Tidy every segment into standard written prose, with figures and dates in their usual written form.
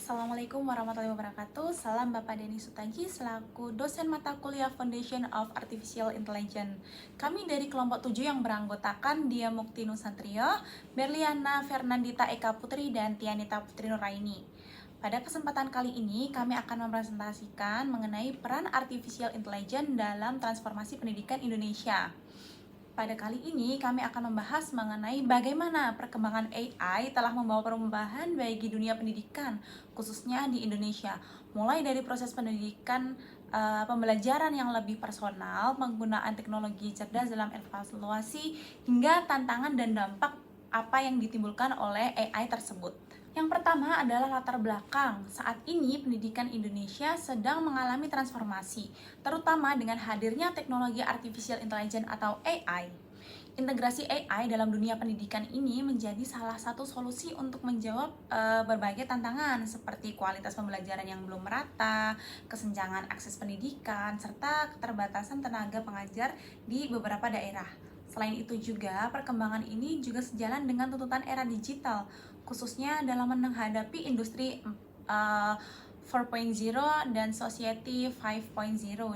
Assalamualaikum warahmatullahi wabarakatuh. Salam Bapak Denny Sutagi selaku dosen mata kuliah Foundation of Artificial Intelligence. Kami dari kelompok 7 yang beranggotakan Dia Mukti Nusantrio, Berliana Fernandita Eka Putri, dan Tianita Putri Nuraini. Pada kesempatan kali ini, kami akan mempresentasikan mengenai peran Artificial Intelligence dalam transformasi pendidikan Indonesia. Pada kali ini, kami akan membahas mengenai bagaimana perkembangan AI telah membawa perubahan bagi dunia pendidikan, khususnya di Indonesia. Mulai dari proses pendidikan, pembelajaran yang lebih personal, penggunaan teknologi cerdas dalam evaluasi, hingga tantangan dan dampak apa yang ditimbulkan oleh AI tersebut. Yang pertama adalah latar belakang. Saat ini pendidikan Indonesia sedang mengalami transformasi, terutama dengan hadirnya teknologi artificial intelligence atau AI. Integrasi AI dalam dunia pendidikan ini menjadi salah satu solusi untuk menjawab berbagai tantangan seperti kualitas pembelajaran yang belum merata, kesenjangan akses pendidikan, serta keterbatasan tenaga pengajar di beberapa daerah. Selain itu juga, perkembangan ini juga sejalan dengan tuntutan era digital, khususnya dalam menghadapi industri 4.0 dan Society 5.0,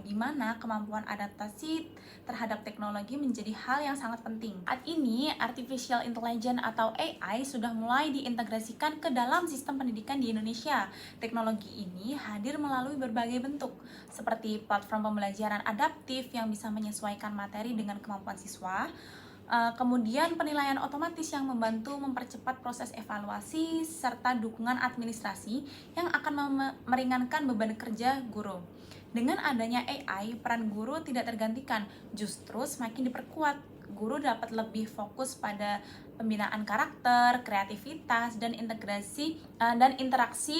di mana kemampuan adaptasi terhadap teknologi menjadi hal yang sangat penting. Saat ini, Artificial Intelligence atau AI sudah mulai diintegrasikan ke dalam sistem pendidikan di Indonesia. Teknologi ini hadir melalui berbagai bentuk, seperti platform pembelajaran adaptif yang bisa menyesuaikan materi dengan kemampuan siswa, kemudian penilaian otomatis yang membantu mempercepat proses evaluasi, serta dukungan administrasi yang akan meringankan beban kerja guru. Dengan adanya AI, peran guru tidak tergantikan, justru semakin diperkuat. Guru dapat lebih fokus pada pembinaan karakter, kreativitas, dan interaksi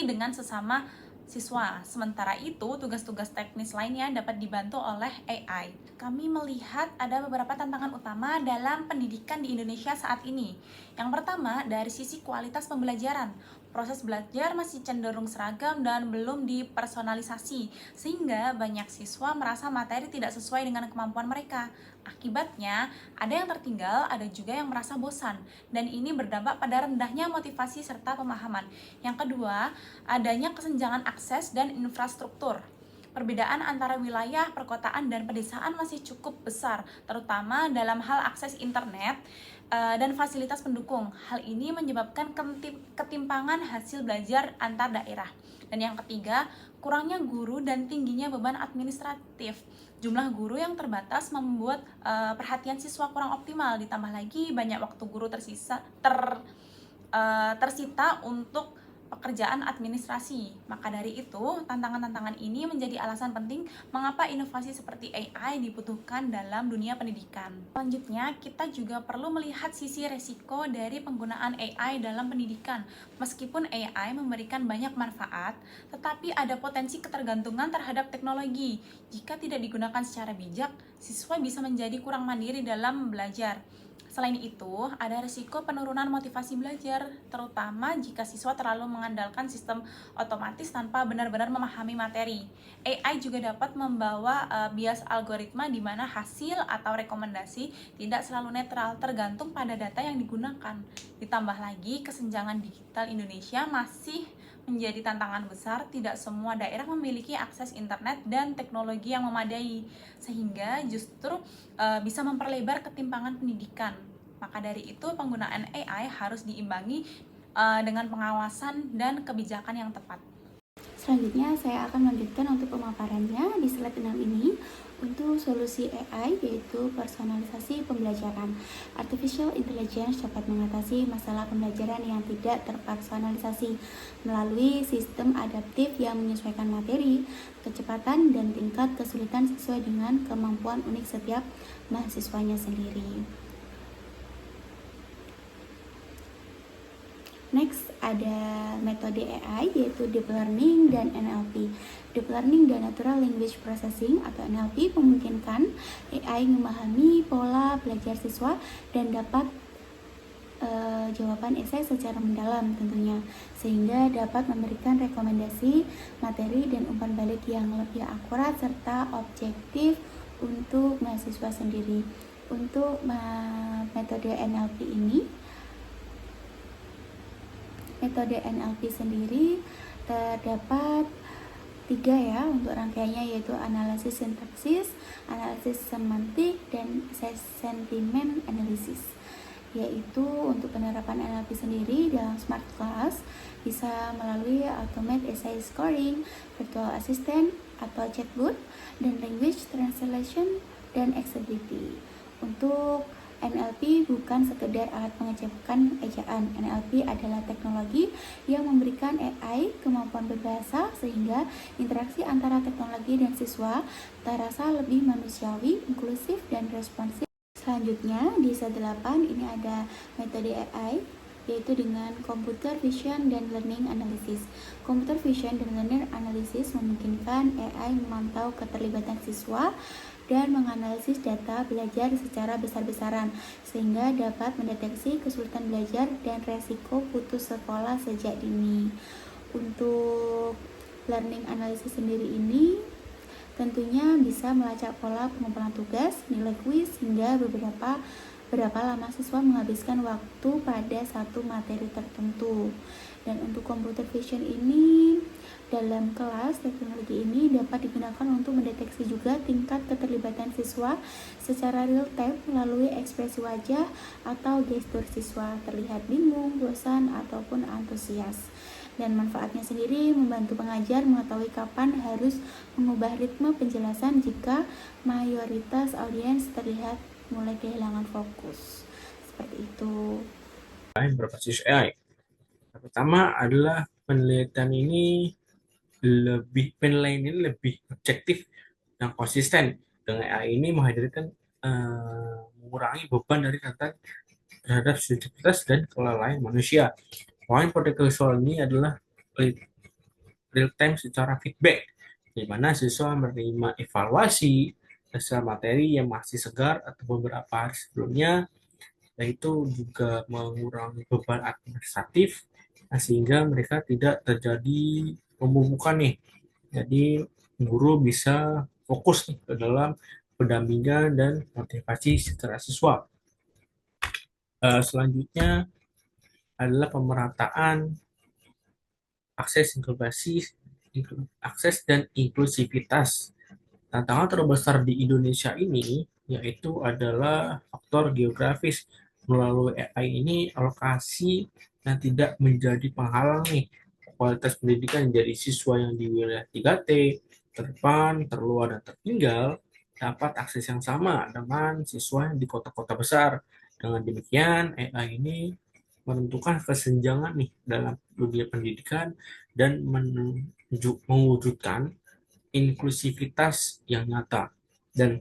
dengan sesama siswa. Sementara itu, tugas-tugas teknis lainnya dapat dibantu oleh AI. Kami melihat ada beberapa tantangan utama dalam pendidikan di Indonesia saat ini. Yang pertama, dari sisi kualitas pembelajaran. Proses belajar masih cenderung seragam dan belum dipersonalisasi, sehingga banyak siswa merasa materi tidak sesuai dengan kemampuan mereka. Akibatnya, ada yang tertinggal, ada juga yang merasa bosan, dan ini berdampak pada rendahnya motivasi serta pemahaman. Yang kedua, adanya kesenjangan akses dan infrastruktur. Perbedaan antara wilayah, perkotaan, dan pedesaan masih cukup besar, terutama dalam hal akses internet dan fasilitas pendukung. Hal ini menyebabkan ketimpangan hasil belajar antar daerah. Dan yang ketiga, kurangnya guru dan tingginya beban administratif. Jumlah guru yang terbatas membuat perhatian siswa kurang optimal, ditambah lagi banyak waktu guru tersita untuk pekerjaan administrasi. Maka dari itu, tantangan-tantangan ini menjadi alasan penting mengapa inovasi seperti AI dibutuhkan dalam dunia pendidikan. Selanjutnya, kita juga perlu melihat sisi resiko dari penggunaan AI dalam pendidikan. Meskipun AI memberikan banyak manfaat, tetapi ada potensi ketergantungan terhadap teknologi. Jika tidak digunakan secara bijak, siswa bisa menjadi kurang mandiri dalam belajar. Selain itu, ada risiko penurunan motivasi belajar, terutama jika siswa terlalu mengandalkan sistem otomatis tanpa benar-benar memahami materi. AI juga dapat membawa bias algoritma di mana hasil atau rekomendasi tidak selalu netral, tergantung pada data yang digunakan. Ditambah lagi, kesenjangan digital Indonesia masih menjadi tantangan besar. Tidak semua daerah memiliki akses internet dan teknologi yang memadai, sehingga justru bisa memperlebar ketimpangan pendidikan. Maka dari itu, penggunaan AI harus diimbangi dengan pengawasan dan kebijakan yang tepat. Selanjutnya, saya akan melanjutkan untuk pemaparannya di slide 6 ini. Untuk solusi AI, yaitu personalisasi pembelajaran. Artificial Intelligence dapat mengatasi masalah pembelajaran yang tidak terpersonalisasi melalui sistem adaptif yang menyesuaikan materi, kecepatan, dan tingkat kesulitan sesuai dengan kemampuan unik setiap mahasiswanya sendiri. Next, ada metode AI yaitu Deep Learning dan NLP. Deep Learning dan Natural Language Processing atau NLP memungkinkan AI memahami pola belajar siswa dan dapat jawaban esai secara mendalam tentunya, sehingga dapat memberikan rekomendasi materi dan umpan balik yang lebih akurat serta objektif untuk mahasiswa sendiri. Untuk metode NLP sendiri terdapat 3 ya untuk rangkaiannya, yaitu analisis sintaksis, analisis semantik, dan sentimen analisis. Yaitu untuk penerapan NLP sendiri dalam smart class bisa melalui automate essay scoring, virtual assistant atau chatbot, dan language translation dan accessibility. Untuk NLP bukan sekedar alat mengucapkan ejaan. NLP adalah teknologi yang memberikan AI kemampuan berbahasa sehingga interaksi antara teknologi dan siswa terasa lebih manusiawi, inklusif, dan responsif. Selanjutnya di set 8 ini ada metode AI, yaitu dengan computer vision dan learning analysis. Computer vision dan learning analysis memungkinkan AI memantau keterlibatan siswa dan menganalisis data belajar secara besar-besaran sehingga dapat mendeteksi kesulitan belajar dan resiko putus sekolah sejak dini. Untuk learning analysis sendiri ini tentunya bisa melacak pola pengumpulan tugas, nilai kuis, hingga berapa lama siswa menghabiskan waktu pada satu materi tertentu. Dan untuk computer vision ini dalam kelas, teknologi ini dapat digunakan untuk mendeteksi juga tingkat keterlibatan siswa secara real time melalui ekspresi wajah atau gestur siswa terlihat bingung, bosan, ataupun antusias. Dan manfaatnya sendiri membantu pengajar mengetahui kapan harus mengubah ritme penjelasan jika mayoritas audiens terlihat mulai kehilangan fokus. Seperti itu. Berbasis AI. Pertama adalah penelitian ini lebih objektif dan konsisten. Dengan AI ini menghadirkan mengurangi beban dari data terhadap subjektivitas dan kelalaian manusia. Poin pada visual ini adalah real time secara feedback, di mana siswa menerima evaluasi hasil materi yang masih segar atau beberapa hari sebelumnya, yaitu juga mengurangi beban administratif, sehingga mereka tidak terjadi pembubukan nih. Jadi guru bisa fokus nih ke dalam pendampingan dan motivasi secara siswa. Selanjutnya adalah pemerataan akses dan inklusivitas. Tantangan terbesar di Indonesia ini yaitu adalah faktor geografis. Melalui AI ini alokasi yang tidak menjadi penghalang nih kualitas pendidikan dari siswa yang di wilayah 3T, terdepan, terluar, dan tertinggal dapat akses yang sama dengan siswa yang di kota-kota besar. Dengan demikian, AI ini menentukan kesenjangan nih dalam dunia pendidikan dan mewujudkan inklusivitas yang nyata. Dan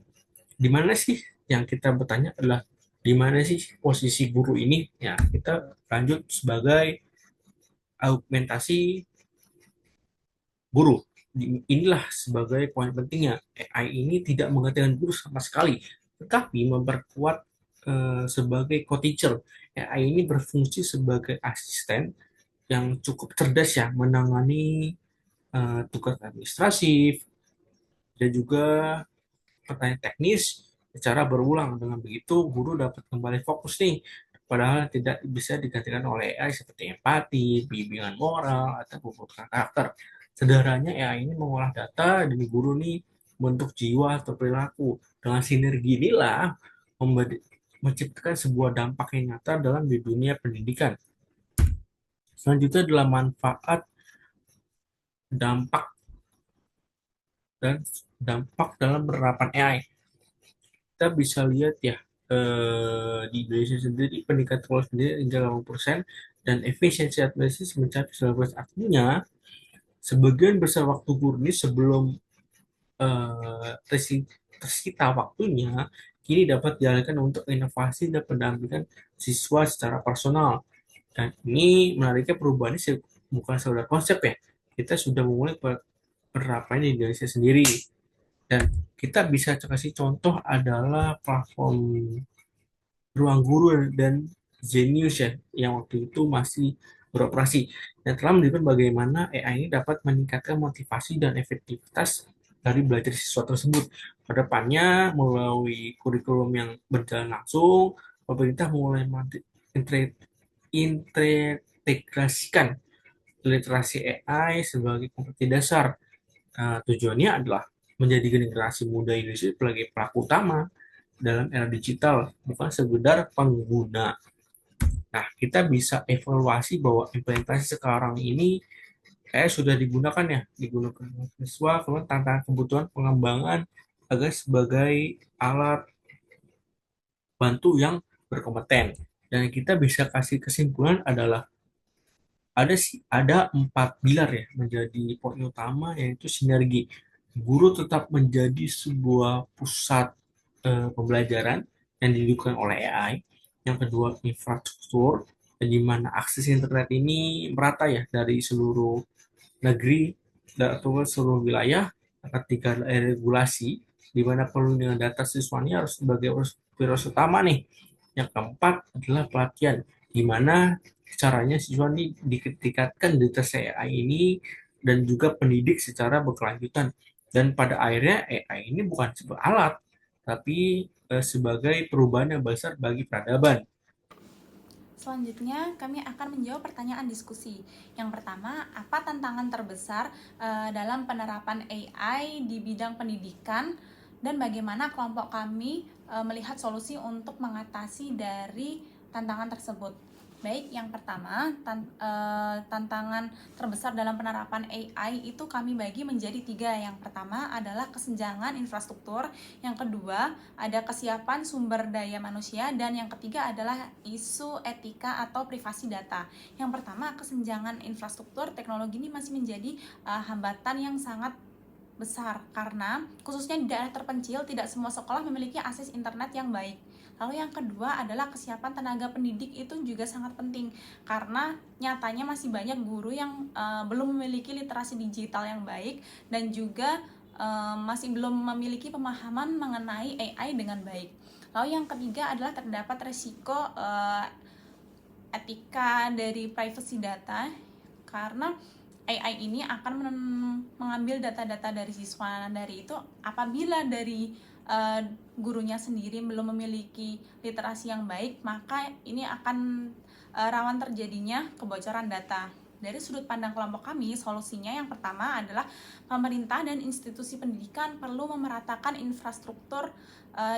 di mana sih yang kita bertanya adalah di mana sih posisi guru ini? Ya, kita lanjut sebagai augmentasi guru. Inilah sebagai poin pentingnya. AI ini tidak menggantikan guru sama sekali, tetapi memperkuat sebagai co-teacher. AI ini berfungsi sebagai asisten yang cukup cerdas ya menangani tugas administratif dan juga pertanyaan teknis secara berulang. Dengan begitu guru dapat kembali fokus nih, padahal tidak bisa digantikan oleh AI seperti empati, bimbingan moral, atau pembentukan karakter. Sederhananya AI ini mengolah data dan guru nih bentuk jiwa atau perilaku. Dengan sinergi inilah menciptakan sebuah dampak yang nyata dalam di dunia pendidikan. Selanjutnya adalah manfaat dampak dan dampak dalam penerapan AI. Kita bisa lihat ya di Indonesia sendiri peningkatan kualitas sendiri hingga 80% dan efisiensi administrasi mencapai 19%. Artinya sebagian besar waktu guru ini sebelum tersita waktunya kini dapat dialihkan untuk inovasi dan pendampingan siswa secara personal. Dan ini menariknya perubahan ini bukan sekedar konsep ya, kita sudah memulai penerapannya di Indonesia sendiri. Dan kita bisa kasih contoh adalah platform Ruang Guru dan Genius ya, yang waktu itu masih beroperasi dan telah menunjukkan bagaimana AI ini dapat meningkatkan motivasi dan efektivitas dari belajar siswa tersebut. Kedepannya melalui kurikulum yang berjalan langsung, pemerintah mulai integrasikan literasi AI sebagai kompetensi dasar. Tujuannya adalah menjadi generasi muda Indonesia sebagai pelaku utama dalam era digital, bukan sekedar pengguna. Nah, kita bisa evaluasi bahwa implementasi sekarang ini sudah digunakan ya, digunakan siswa, kemudian tantangan kebutuhan pengembangan agar sebagai alat bantu yang berkompeten. Dan kita bisa kasih kesimpulan adalah ada 4 pilar ya menjadi poin utama, yaitu sinergi. Guru tetap menjadi sebuah pusat pembelajaran yang didukung oleh AI. Yang kedua, infrastruktur, di mana akses internet ini merata ya dari seluruh negeri atau seluruh wilayah. Ketika ada regulasi, di mana perlindungan data siswa ini harus sebagai prioritas utama nih. Yang keempat adalah pelatihan, di mana caranya siswa ini ditingkatkan literasi AI ini dan juga pendidik secara berkelanjutan. Dan pada akhirnya AI ini bukan sebuah alat, tapi sebagai perubahan yang besar bagi peradaban. Selanjutnya, kami akan menjawab pertanyaan diskusi. Yang pertama, apa tantangan terbesar dalam penerapan AI di bidang pendidikan dan bagaimana kelompok kami melihat solusi untuk mengatasi dari tantangan tersebut? Baik, yang pertama, tantangan terbesar dalam penerapan AI itu kami bagi menjadi 3. Yang pertama adalah kesenjangan infrastruktur, yang kedua ada kesiapan sumber daya manusia, dan yang ketiga adalah isu etika atau privasi data. Yang pertama, kesenjangan infrastruktur teknologi ini masih menjadi hambatan yang sangat besar karena khususnya di daerah terpencil tidak semua sekolah memiliki akses internet yang baik. Lalu yang kedua adalah kesiapan tenaga pendidik, itu juga sangat penting karena nyatanya masih banyak guru yang belum memiliki literasi digital yang baik dan juga masih belum memiliki pemahaman mengenai AI dengan baik. Lalu yang ketiga adalah terdapat resiko etika dari privacy data karena AI ini akan mengambil data-data dari siswa. Dari itu apabila dari gurunya sendiri belum memiliki literasi yang baik, maka ini akan rawan terjadinya kebocoran data. Dari sudut pandang kelompok kami, solusinya yang pertama adalah pemerintah dan institusi pendidikan perlu memeratakan infrastruktur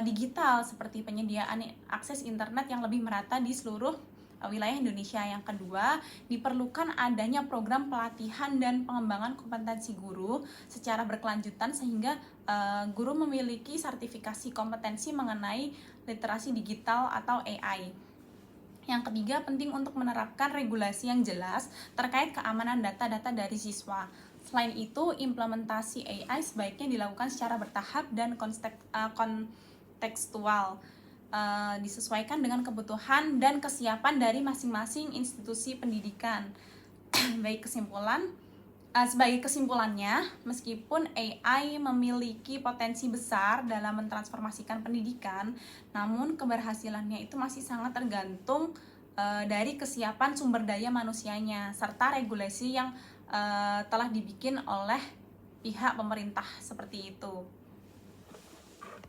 digital seperti penyediaan akses internet yang lebih merata di seluruh wilayah Indonesia. Yang kedua, diperlukan adanya program pelatihan dan pengembangan kompetensi guru secara berkelanjutan sehingga guru memiliki sertifikasi kompetensi mengenai literasi digital atau AI. Yang ketiga, penting untuk menerapkan regulasi yang jelas terkait keamanan data-data dari siswa. Selain itu, implementasi AI sebaiknya dilakukan secara bertahap dan kontekstual, disesuaikan dengan kebutuhan dan kesiapan dari masing-masing institusi pendidikan. Baik, sebagai kesimpulannya, meskipun AI memiliki potensi besar dalam mentransformasikan pendidikan, namun keberhasilannya itu masih sangat tergantung dari kesiapan sumber daya manusianya serta regulasi yang telah dibikin oleh pihak pemerintah seperti itu.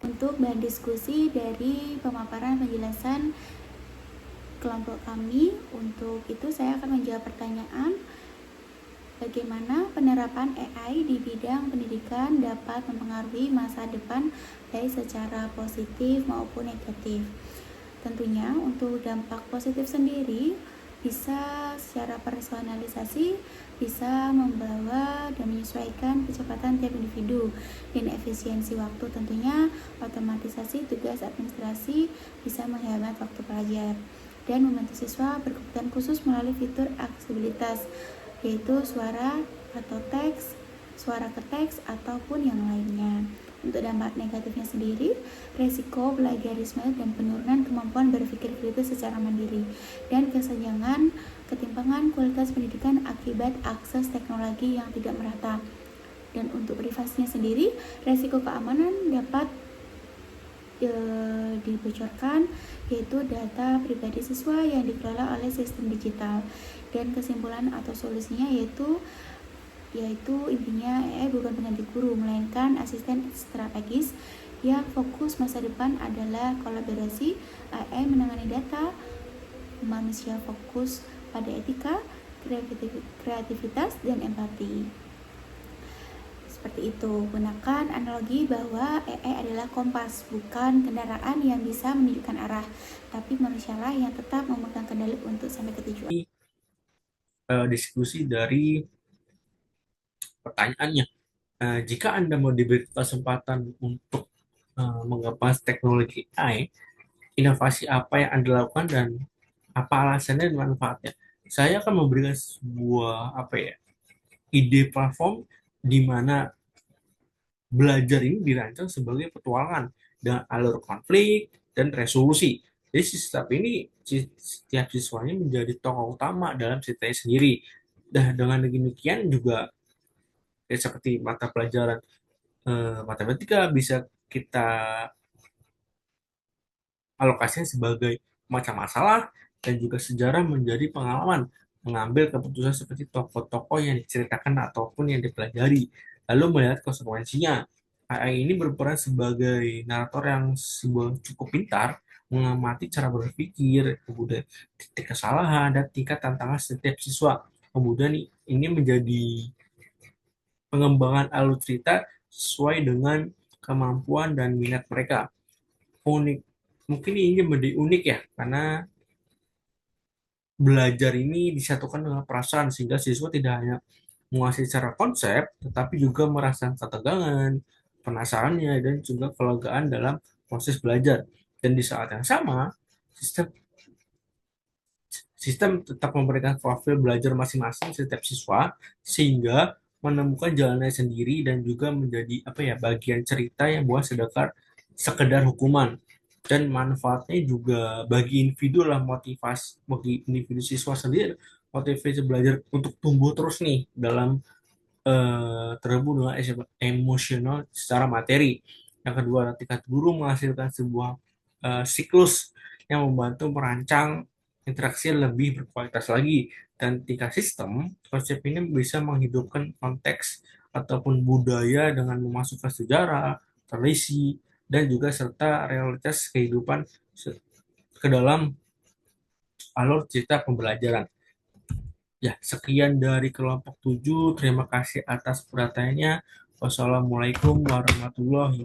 Untuk bahan diskusi dari pemaparan penjelasan kelompok kami, untuk itu saya akan menjawab pertanyaan bagaimana penerapan AI di bidang pendidikan dapat mempengaruhi masa depan baik secara positif maupun negatif. Tentunya untuk dampak positif sendiri bisa secara personalisasi, bisa membawa dan menyesuaikan kecepatan tiap individu dan efisiensi waktu. Tentunya otomatisasi tugas administrasi bisa menghemat waktu pelajar dan membantu siswa berkebutuhan khusus melalui fitur aksesibilitas, yaitu suara atau teks, suara ke teks ataupun yang lainnya. Untuk dampak negatifnya sendiri, resiko plagiarisme dan penurunan kemampuan berpikir kritis secara mandiri, dan kesenjangan ketimpangan kualitas pendidikan akibat akses teknologi yang tidak merata. Dan untuk privasinya sendiri, resiko keamanan dapat dibocorkan, yaitu data pribadi siswa yang dikelola oleh sistem digital. Dan kesimpulan atau solusinya yaitu intinya AI bukan pengganti guru, melainkan asisten strategis yang fokus masa depan adalah kolaborasi. AI menangani data, manusia fokus pada etika, kreativitas, dan empati. Seperti itu, gunakan analogi bahwa AI adalah kompas, bukan kendaraan yang bisa menunjukkan arah, tapi manusialah yang tetap memegang kendali untuk sampai ke tujuan. Diskusi dari pertanyaannya. Jika Anda mau diberi kesempatan untuk mengepas teknologi AI, inovasi apa yang Anda lakukan dan apa alasannya dan manfaatnya? Saya akan memberikan sebuah ide platform di mana belajar ini dirancang sebagai petualangan dengan alur konflik dan resolusi. Jadi sistem ini setiap siswanya menjadi tokoh utama dalam ceritanya sendiri. Dan dengan demikian juga seperti mata pelajaran matematika bisa kita alokasinya sebagai macam masalah dan juga sejarah menjadi pengalaman mengambil keputusan seperti tokoh-tokoh yang diceritakan ataupun yang dipelajari, lalu melihat konsekuensinya. AI ini berperan sebagai narator yang cukup pintar mengamati cara berpikir, kemudian titik kesalahan dan tingkat tantangan setiap siswa. Kemudian ini menjadi pengembangan alur cerita sesuai dengan kemampuan dan minat mereka. Unik, mungkin ini menjadi unik ya, karena belajar ini disatukan dengan perasaan sehingga siswa tidak hanya menguasai secara konsep, tetapi juga merasakan ketegangan, penasarannya, dan juga kelegaan dalam proses belajar. Dan di saat yang sama, sistem sistem tetap memberikan profil belajar masing-masing setiap siswa sehingga menemukan jalannya sendiri dan juga menjadi bagian cerita yang bukan sekedar hukuman, dan manfaatnya juga bagi individu lah, motivasi bagi individu siswa sendiri, motivasi belajar untuk tumbuh terus nih dalam terhubung dengan emosional secara materi. Yang kedua, tingkat guru menghasilkan sebuah siklus yang membantu merancang interaksi yang lebih berkualitas lagi. Dan tingkat sistem, konsep ini bisa menghidupkan konteks ataupun budaya dengan memasukkan sejarah, tradisi, dan juga serta realitas kehidupan ke dalam alur cerita pembelajaran. Ya, sekian dari kelompok 7. Terima kasih atas perhatiannya. Wassalamualaikum warahmatullahi wabarakatuh.